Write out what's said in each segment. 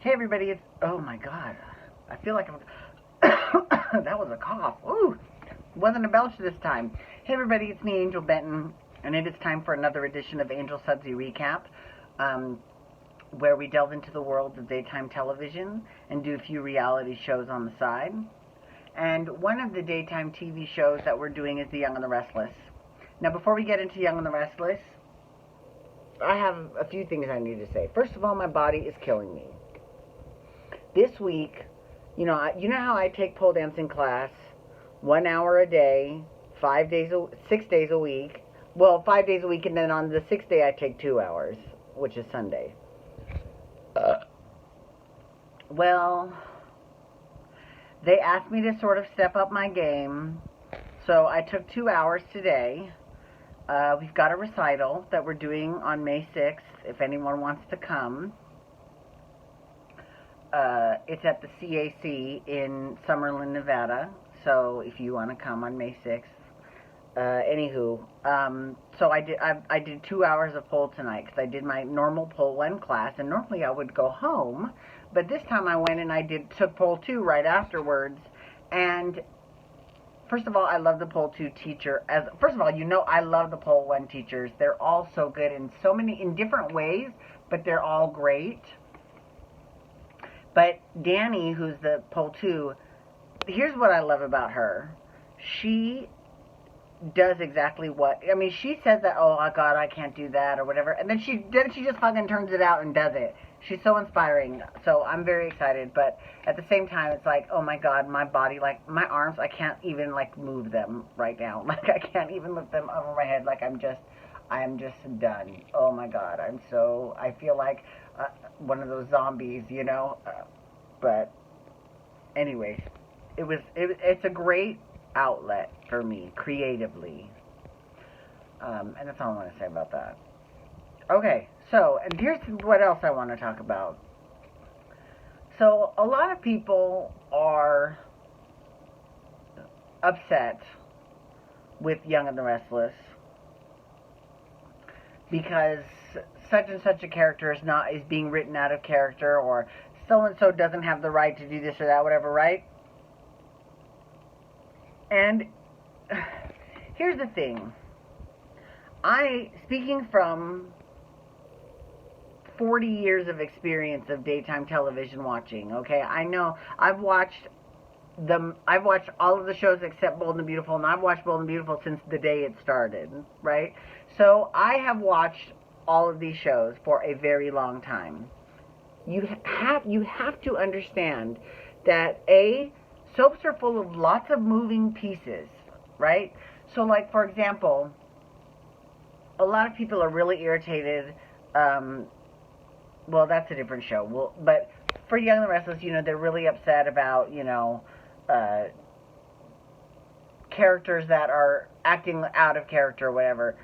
Hey everybody, it's, oh my god, I feel like I'm, that was a cough. Ooh, wasn't a belch this time. Hey everybody, it's me, Angel Benton, and it is time for another edition of Angel Sudsy Recap, where we delve into the world of daytime television and do a few reality shows on the side. And one of the daytime TV shows that we're doing is The Young and the Restless. Now, before we get into Young and the Restless, I have a few things I need to say. First of all, my body is killing me. This week, you know how I take pole dancing class 1 hour a day, 6 days a week. Well, 5 days a week, and then on the sixth day I take 2 hours, which is Sunday. Well, they asked me to sort of step up my game, so I took 2 hours today. We've got a recital that we're doing on May 6th, if anyone wants to come. It's at the CAC in Summerlin, Nevada, so if you want to come on May 6th. So I did 2 hours of pole tonight, because I did my normal pole 1 class, and normally I would go home, but this time I went and took pole 2 right afterwards, and first of all, I love the pole 2 teacher. First of all, I love the pole 1 teachers. They're all so good in different ways, but they're all great. But Danny, who's the pole 2, here's what I love about her. She does exactly she says that, oh God, I can't do that or whatever, and then she just fucking turns it out and does it. She's so inspiring, so I'm very excited, but at the same time, it's like, oh my God, my body, like, my arms, I can't even, like, move them right now. Like, I can't even lift them over my head. Like, I am just done. Oh my God, I feel like one of those zombies, but anyways, it's a great outlet for me creatively, and that's all I want to say about that. Okay, so, and here's what else I want to talk about. So a lot of people are upset with Young and the Restless because such and such a character is being written out of character, or so and so doesn't have the right to do this or that, whatever, right? And here's the thing. Speaking from 40 years of experience of daytime television watching, okay? I know I've watched all of the shows except Bold and Beautiful, and I've watched Bold and Beautiful since the day it started, right? So I have watched all of these shows for a very long time. You have to understand that soaps are full of lots of moving pieces, right? So, like, for example, a lot of people are really irritated. Well, that's a different show. Well, but for Young and the Restless, they're really upset about, characters that are acting out of character or whatever.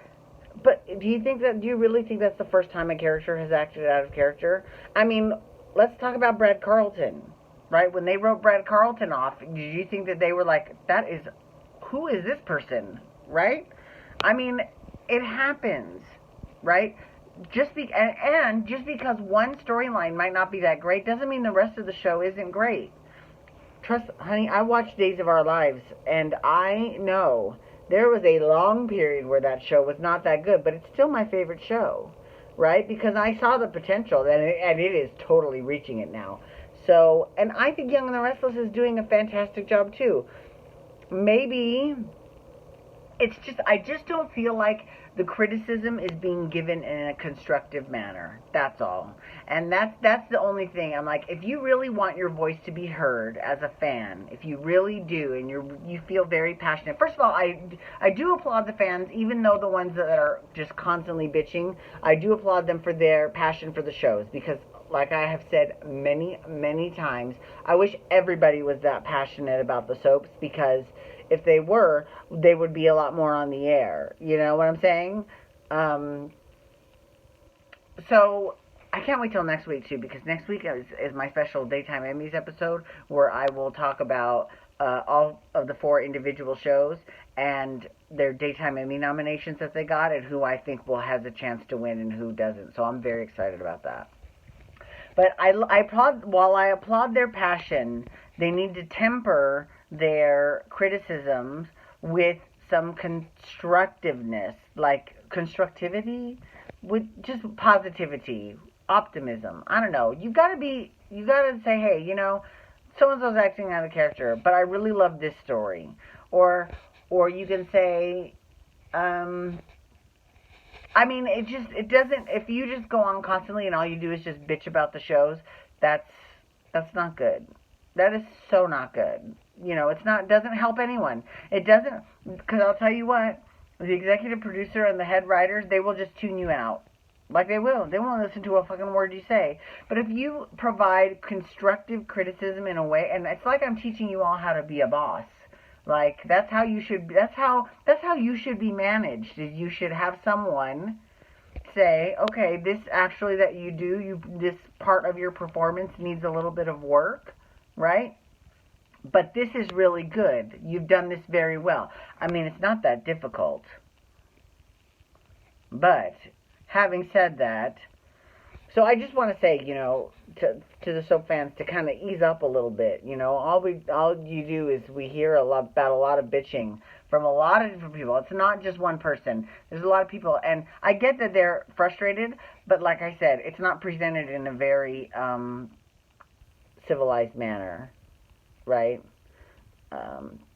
But do you really think that's the first time a character has acted out of character? I mean, let's talk about Brad Carlton, right? When they wrote Brad Carlton off, did you think that they were like, who is this person, right? I mean, it happens, right? Just because one storyline might not be that great doesn't mean the rest of the show isn't great. Trust, honey, I watched Days of Our Lives, and I know there was a long period where that show was not that good, but it's still my favorite show, right? Because I saw the potential, and it is totally reaching it now. So, and I think Young and the Restless is doing a fantastic job too. Maybe I just don't feel like the criticism is being given in a constructive manner. That's all. And that's the only thing. I'm like, if you really want your voice to be heard as a fan, if you really do, and you feel very passionate. First of all, I do applaud the fans, even though the ones that are just constantly bitching, I do applaud them for their passion for the shows, because like I have said many, many times, I wish everybody was that passionate about the soaps, because if they were, they would be a lot more on the air. You know what I'm saying? So I can't wait till next week, too, because next week is my special Daytime Emmys episode, where I will talk about all of the 4 individual shows and their Daytime Emmy nominations that they got, and who I think will have the chance to win and who doesn't. So I'm very excited about that. But I applaud, while I applaud their passion, they need to temper their criticisms with some constructiveness, like constructivity, with just positivity, optimism. I don't know. You gotta say, hey, so and so's acting out of character, but I really love this story. Or you can say, it doesn't, if you just go on constantly and all you do is just bitch about the shows, that's not good. That is so not good. Doesn't help anyone. It doesn't, because I'll tell you what, the executive producer and the head writers, they will just tune you out. Like they will. They won't listen to a fucking word you say. But if you provide constructive criticism in a way, and it's like I'm teaching you all how to be a boss. Like that's how you should you should be managed. Is you should have someone say, okay, this actually that you do, this part of your performance needs a little bit of work, right? But this is really good. You've done this very well. I mean, it's not that difficult. But having said that, so I just want to say, to the soap fans to kind of ease up a little bit. All you do is we hear about a lot of bitching from a lot of different people. It's not just one person. There's a lot of people, and I get that they're frustrated, but like I said, it's not presented in a very civilized manner, right?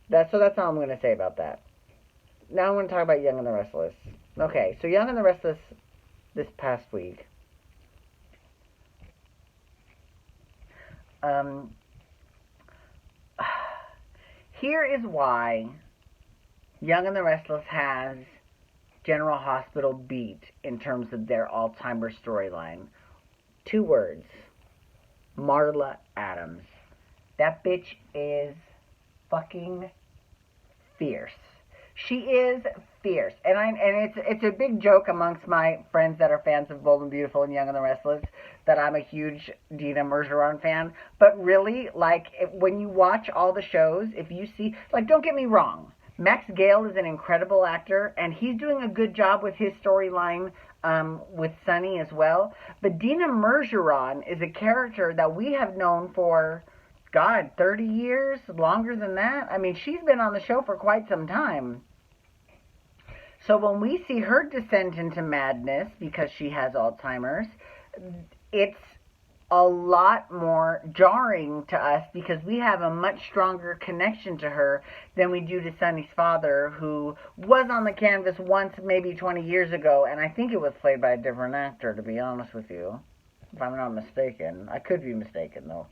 That's all I'm going to say about that. Now I'm going to talk about Young and the Restless. Okay, so Young and the Restless this past week. Here is why Young and the Restless has General Hospital beat in terms of their Alzheimer's storyline. 2 words. Marla Adams. That bitch is fucking fierce. She is fierce. And it's a big joke amongst my friends that are fans of Bold and Beautiful and Young and the Restless that I'm a huge Dina Mergeron fan. But really, when you watch all the shows, if you see, don't get me wrong, Max Gale is an incredible actor, and he's doing a good job with his storyline with Sunny as well. But Dina Mergeron is a character that we have known for, 30 years? Longer than that? I mean, she's been on the show for quite some time. So when we see her descend into madness because she has Alzheimer's, it's a lot more jarring to us because we have a much stronger connection to her than we do to Sunny's father, who was on the canvas once, maybe 20 years ago, and I think it was played by a different actor, to be honest with you, if I'm not mistaken. I could be mistaken, though.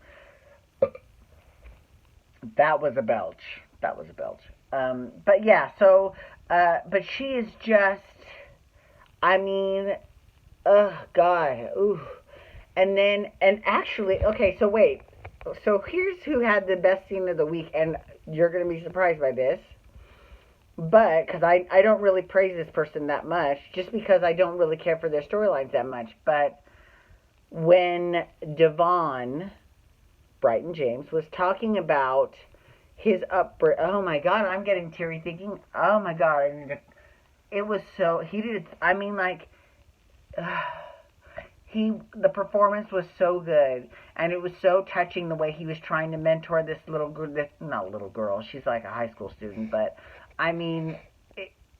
That was a belch. But yeah, so, but she is just, God, ooh. And actually, okay, so wait. So here's who had the best scene of the week, and you're going to be surprised by this. But, because I don't really praise this person that much, just because I don't really care for their storylines that much. But when Devon, Brighton James, was talking about his upbringing, oh my God, I'm getting teary thinking, oh my God, it was so, the performance was so good, and it was so touching the way he was trying to mentor this not little girl, she's like a high school student, but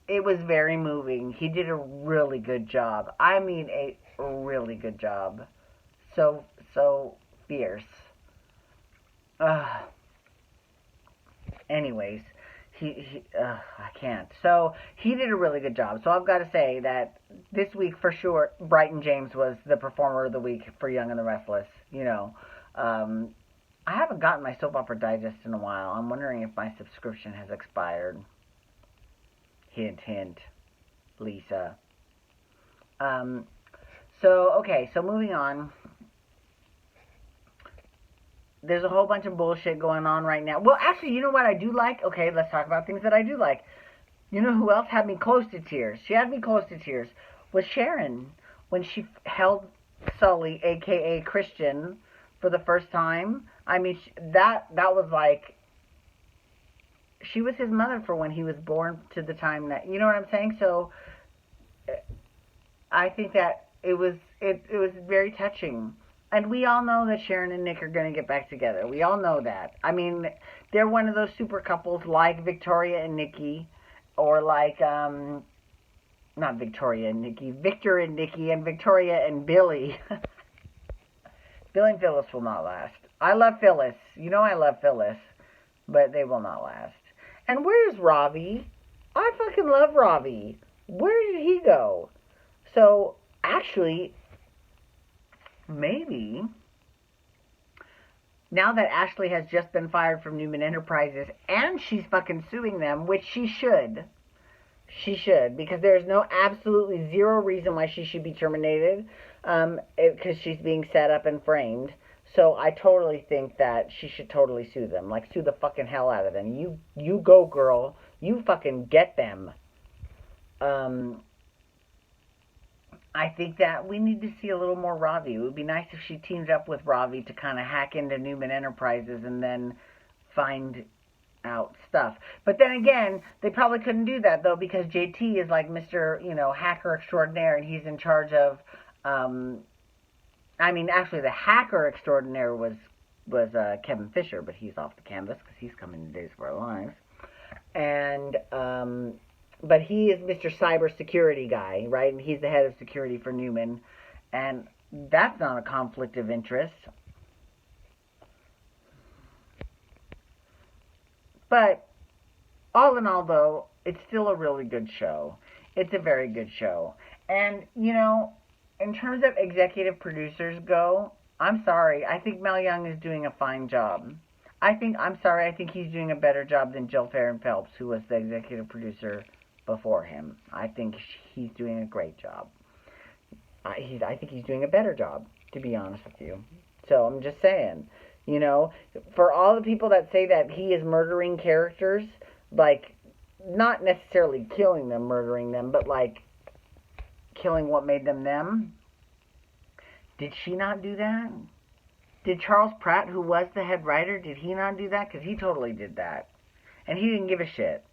it was very moving. He did a really good job. A really good job. So fierce. Anyways, I can't. So he did a really good job. So I've got to say that this week for sure, Brighton James was the performer of the week for Young and the Restless. I haven't gotten my Soap Opera Digest in a while. I'm wondering if my subscription has expired. Hint, hint, Lisa. So moving on. There's a whole bunch of bullshit going on right now. Well, actually, you know what I do like? Okay, let's talk about things that I do like. You know who else had me close to tears? She had me close to tears. Was Sharon, when she held Sully, a.k.a. Christian, for the first time. That was like, she was his mother for when he was born to the time that, you know what I'm saying? So, I think that it was very touching. And we all know that Sharon and Nick are going to get back together. We all know that. I mean, they're one of those super couples like Victoria and Nikki, or like, not Victoria and Nikki, Victor and Nikki, and Victoria and Billy. Billy and Phyllis will not last. I love Phyllis. You know I love Phyllis. But they will not last. And where's Ravi? I fucking love Ravi. Where did he go? So, actually, maybe, now that Ashley has just been fired from Newman Enterprises, and she's fucking suing them, which she should, because there's no absolutely zero reason why she should be terminated, because she's being set up and framed. So I totally think that she should totally sue them. Like, sue the fucking hell out of them. You go, girl. You fucking get them. I think that we need to see a little more Ravi. It would be nice if she teamed up with Ravi to kind of hack into Newman Enterprises and then find out stuff. But then again, they probably couldn't do that, though, because JT is like Mr., hacker extraordinaire, and he's in charge of, actually, the hacker extraordinaire was Kevin Fisher, but he's off the canvas because he's coming to Days of Our Lives. And, but he is Mr. Cybersecurity guy, right? And he's the head of security for Newman. And that's not a conflict of interest. But all in all, though, it's still a really good show. It's a very good show. And, in terms of executive producers go, I'm sorry. I think Mel Young is doing a fine job. I think he's doing a better job than Jill Farron Phelps, who was the executive producer before him. I think he's doing a great job. I think he's doing a better job, to be honest with you. So I'm just saying, for all the people that say that he is murdering characters, like, not necessarily killing them, murdering them, but like killing what made them them. Did she not do that? Did Charles Pratt, who was the head writer, did he not do that? Because he totally did that. And he didn't give a shit.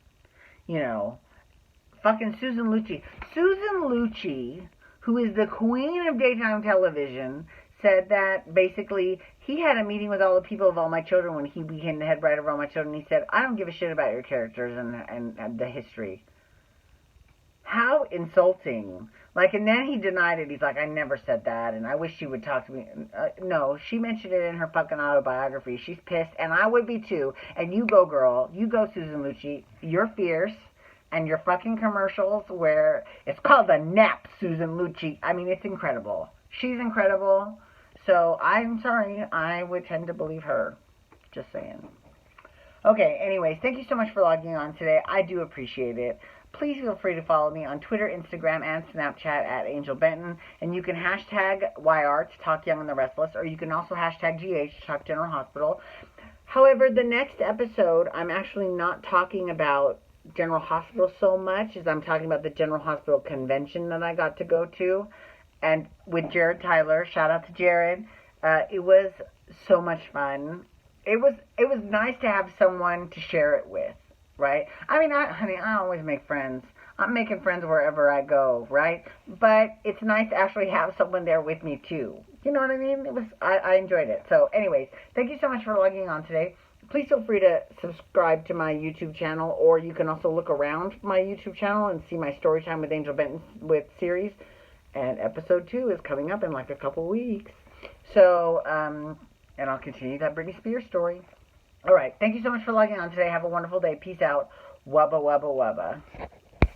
Fucking Susan Lucci. Susan Lucci, who is the queen of daytime television, said that basically he had a meeting with all the people of All My Children when he became the head writer of All My Children. He said, I don't give a shit about your characters and the history. How insulting. And then he denied it. He's like, I never said that, and I wish she would talk to me. No, she mentioned it in her fucking autobiography. She's pissed, and I would be too. And you go, girl. You go, Susan Lucci. You're fierce, and your fucking commercials where it's called the nap, Susan Lucci. I mean, it's incredible. She's incredible. So I'm sorry. I would tend to believe her. Just saying. Okay, anyways, thank you so much for logging on today. I do appreciate it. Please feel free to follow me on Twitter, Instagram, and Snapchat at Angel Benton. And you can hashtag YR to talk Young and the Restless, or you can also hashtag GH to talk General Hospital. However, the next episode, I'm actually not talking about General Hospital so much as I'm talking about the General Hospital convention that I got to go to. And with Jared Tyler, shout out to Jared. It was so much fun. It was nice to have someone to share it with. Right? I mean, I always make friends. I'm making friends wherever I go, right? But it's nice to actually have someone there with me, too. You know what I mean? I enjoyed it. So, anyways, thank you so much for logging on today. Please feel free to subscribe to my YouTube channel, or you can also look around my YouTube channel and see my Storytime with Angel Benton with series. And episode 2 is coming up in like a couple weeks. So, and I'll continue that Britney Spears story. All right. Thank you so much for logging on today. Have a wonderful day. Peace out. Wubba, wubba, wubba.